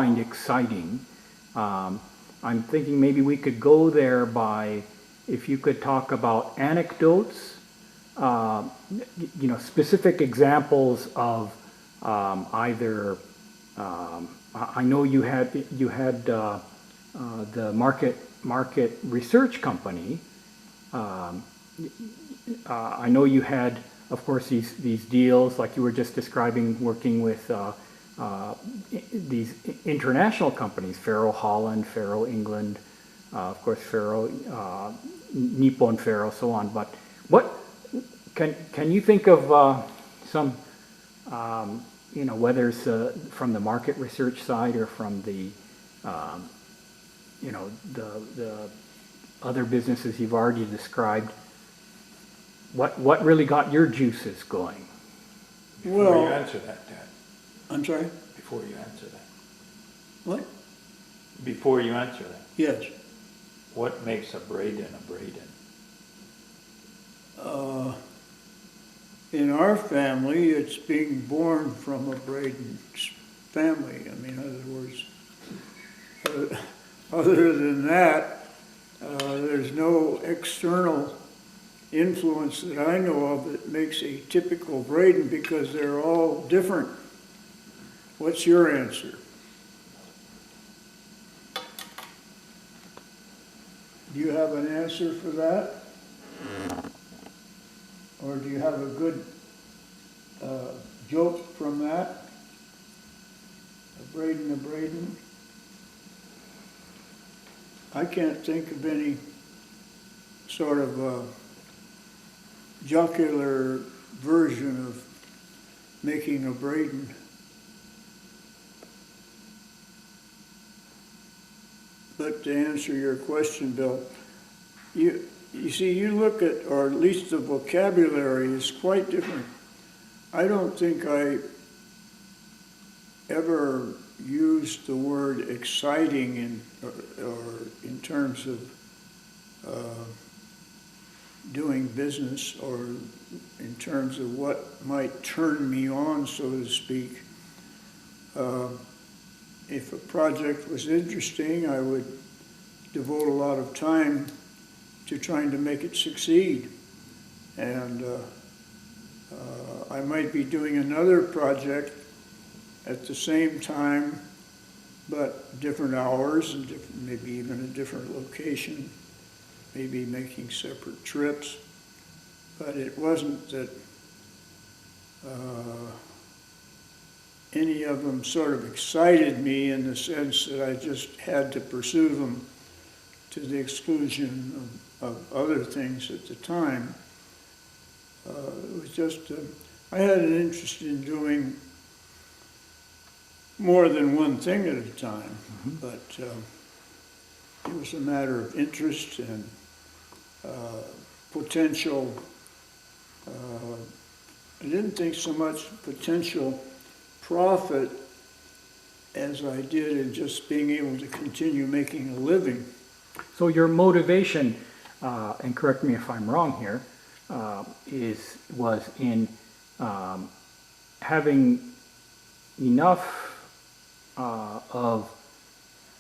find exciting. I'm thinking maybe we could go there by, if you could talk about anecdotes, specific examples of either. I know you had the market research company. I know you had, of course, these deals like you were just describing, working with these international companies, Faro Holland, Faro England, of course Faro Nippon Faro, so on. But what can you think of some, whether it's from the market research side or from the the other businesses you've already described, what really got your juices going? Before you answer that, Dad. I'm sorry? Before you answer that. What? Before you answer that. Yes. What makes a Braden a Braden? In our family, it's being born from a Braden family. I mean, in other words, other than that, there's no external influence that I know of that makes a typical Braden, because they're all different. What's your answer? Do you have an answer for that? Or do you have a good joke from that? A Braden. I can't think of any sort of jocular version of making a Braden. But to answer your question, Bill, you see, you look at, or at least the vocabulary is quite different. I don't think I ever used the word exciting or in terms of doing business, or in terms of what might turn me on, so to speak. If a project was interesting, I would devote a lot of time to trying to make it succeed. And I might be doing another project at the same time, but different hours and maybe even a different location, maybe making separate trips. But it wasn't that any of them sort of excited me in the sense that I just had to pursue them to the exclusion of other things at the time. It was just, I had an interest in doing more than one thing at a time, but it was a matter of interest and potential. I didn't think so much potential profit as I did in just being able to continue making a living. So your motivation, and correct me if I'm wrong here, was in having enough of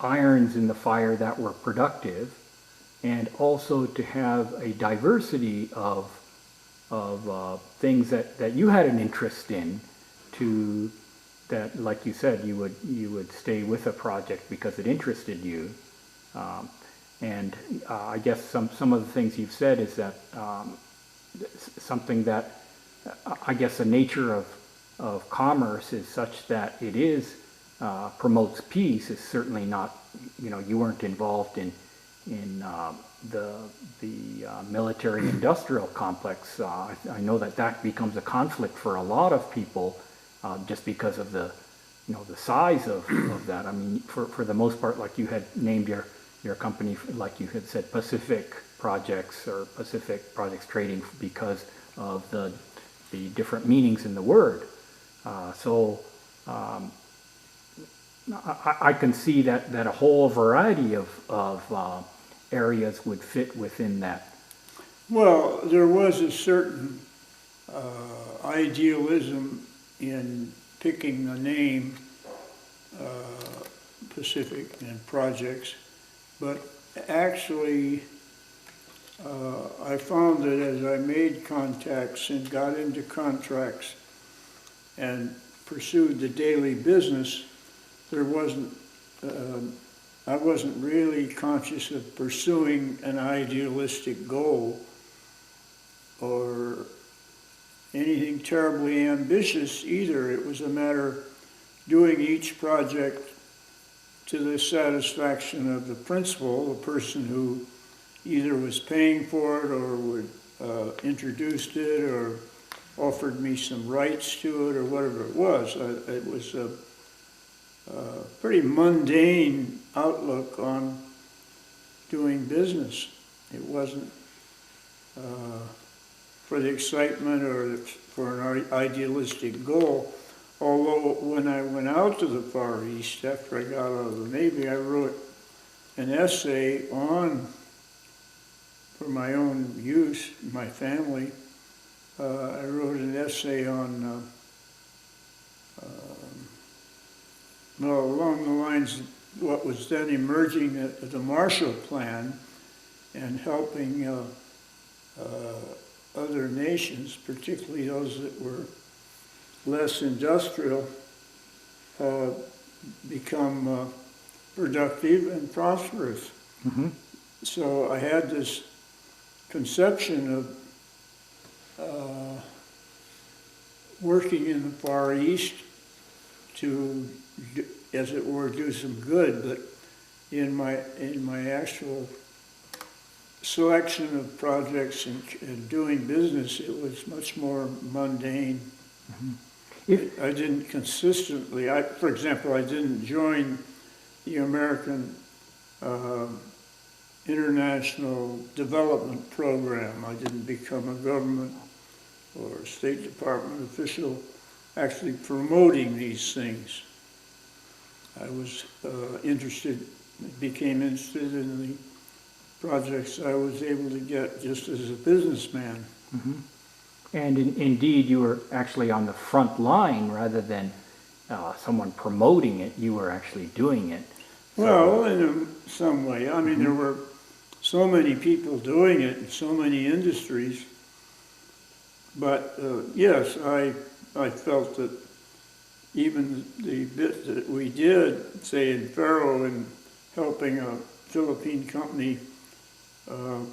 irons in the fire that were productive, and also to have a diversity of things that you had an interest in, that, like you said, you would stay with a project because it interested you. And I guess some of the things you've said is that something that I guess the nature of commerce is such that it is promotes peace. Is certainly not, you weren't involved in the military industrial complex. I know that becomes a conflict for a lot of people, just because of the size of that. I mean, for the most part, like you had named your company, like you had said, Pacific Projects or Pacific Projects Trading, because of the different meanings in the word. I can see that a whole variety of areas would fit within that. Well, there was a certain idealism in picking the name specific and projects, but actually, I found that as I made contacts and got into contracts and pursued the daily business, there wasn't, I wasn't really conscious of pursuing an idealistic goal or anything terribly ambitious either. It was a matter of doing each project to the satisfaction of the principal, the person who either was paying for it or would introduced it or offered me some rights to it or whatever it was. It was a pretty mundane outlook on doing business. It wasn't for the excitement or for an idealistic goal. Although when I went out to the Far East after I got out of the Navy, I wrote an essay for my own use, my family. I wrote an essay on, along the lines of what was then emerging the Marshall Plan and helping other nations, particularly those that were less industrial, become productive and prosperous. Mm-hmm. So I had this conception of working in the Far East to, as it were, do some good, but in my actual selection of projects and doing business, it was much more mundane. Mm-hmm. I didn't consistently, for example, I didn't join the American International Development Program. I didn't become a government or State Department official actually promoting these things. I was became interested in the projects I was able to get just as a businessman. Mm-hmm. And indeed, you were actually on the front line rather than someone promoting it. You were actually doing it. So, well, in some way. I mean, there were so many people doing it in so many industries. But yes, I felt that even the bit that we did, say in Faro, in helping a Philippine company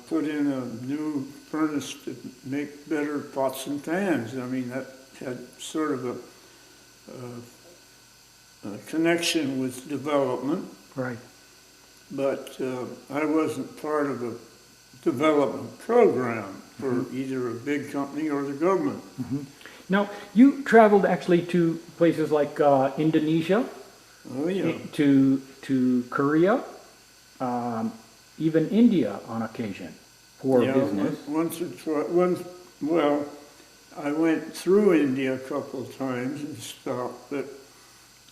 put in a new furnace to make better pots and pans. I mean, that had sort of a connection with development. right. But I wasn't part of a development program for either a big company or the government. Mm-hmm. Now, you traveled actually to places like Indonesia, Oh, yeah. to Korea, even India on occasion for business. Once or twice. Well, I went through India a couple of times and stopped, but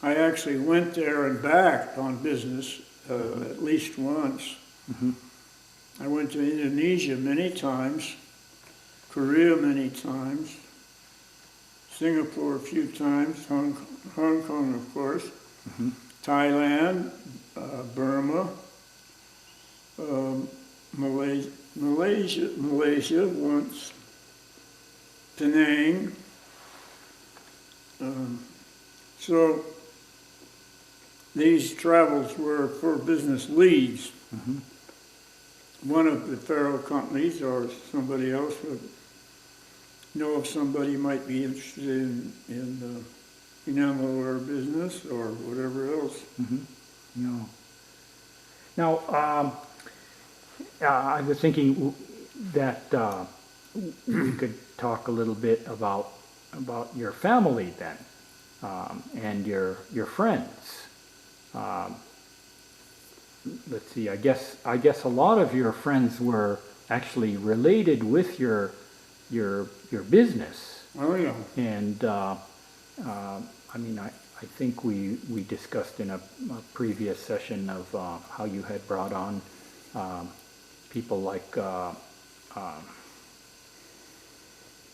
I actually went there and back on business at least once. Mm-hmm. I went to Indonesia many times, Korea many times, Singapore a few times, Hong Kong, of course, Mm-hmm. Thailand, Burma, Malaysia once, Penang. So these travels were for business leads. Mm-hmm. One of the Faro companies or somebody else would know if somebody might be interested in enamelware business or whatever else. Mm-hmm. No. Now, I was thinking that we could talk a little bit about your family then, and your friends. Let's see. I guess a lot of your friends were actually related with your business. Oh yeah. And I mean, I think we discussed in a previous session of how you had brought on people like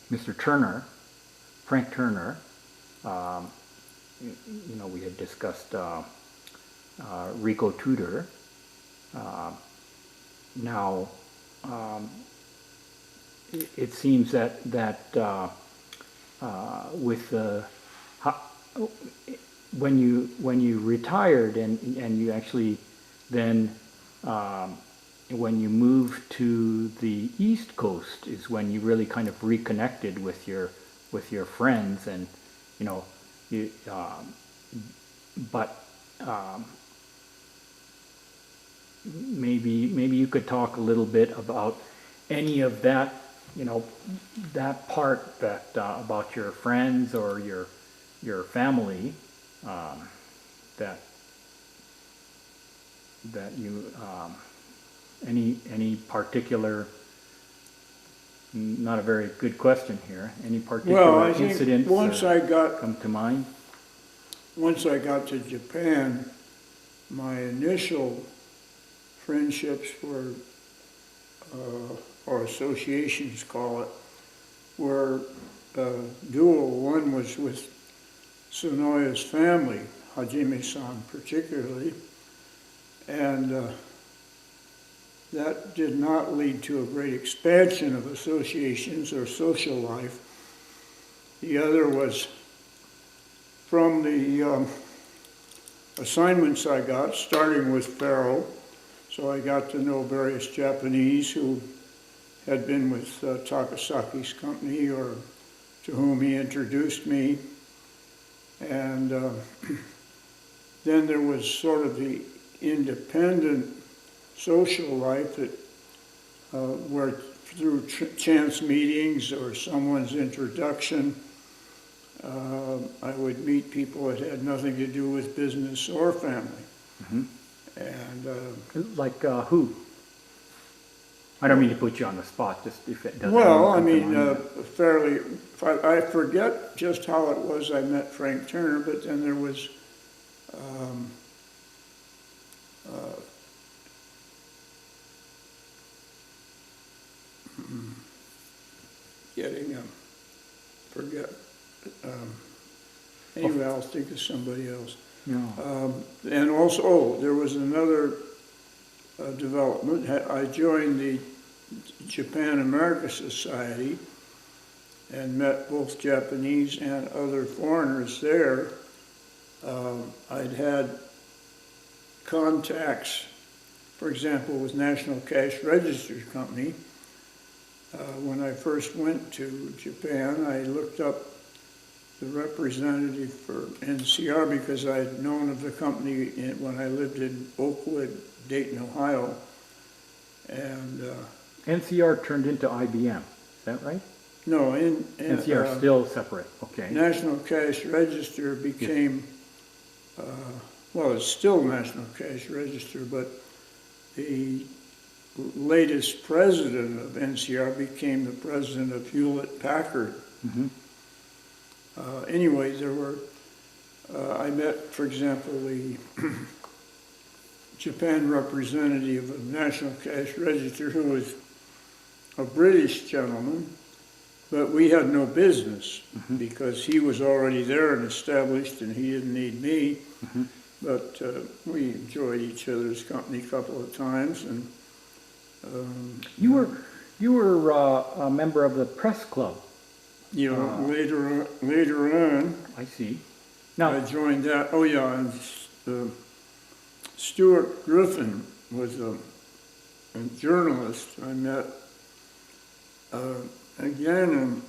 Mr. Turner, Frank Turner. You know, we had discussed Rico Tudor. Now, it seems that with the when you retired and you actually then when you moved to the East Coast is when you really kind of reconnected with your friends, and you know you but maybe you could talk a little bit about any of that, you know, that part that about your friends or your family, that you any particular, not a very good question here, any Well, particular I think incidents come to mind? once I got to Japan, my initial friendships were, or associations call it, were dual. One was with Sonoya's family, Hajime-san particularly, and that did not lead to a great expansion of associations or social life. The other was from the assignments I got, starting with Faro. So I got to know various Japanese who had been with Takasaki's company or to whom he introduced me. And then there was sort of the independent social life that where through chance meetings or someone's introduction, I would meet people that had nothing to do with business or family. Mm-hmm. And Like who? I don't mean to put you on the spot, just if it doesn't. well, I come to mean, mind. fairly, I forget just how it was I met Frank Turner, but then there was getting, forget, anyway, I'll think of somebody else. No. And also, oh, there was another development. I joined the Japan-America Society and met both Japanese and other foreigners there. I'd had contacts, for example, with National Cash Register Company. When I first went to Japan, I looked up the representative for NCR because I had known of the company when I lived in Oakwood, Dayton, Ohio. And NCR turned into IBM, is that right? no, NCR still separate, okay. National Cash Register became, well, it's still National Cash Register, but the latest president of NCR became the president of Hewlett-Packard. Mm-hmm. Anyway, there were, I met, for example, the Japan representative of National Cash Register, who was a British gentleman, but we had no business because he was already there and established and he didn't need me. Mm-hmm. But we enjoyed each other's company a couple of times. And You were a member of the press club. you know, later on, I see. I Now, joined that. Oh yeah, and Stuart Griffin was a journalist I met. Again,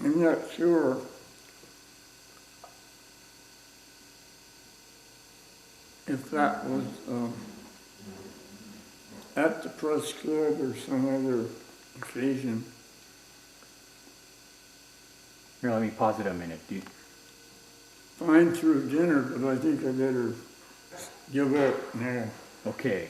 I'm not sure if that was at the press club or some other occasion. here, let me pause it a minute. Fine through dinner, but I think I better give up now. Okay.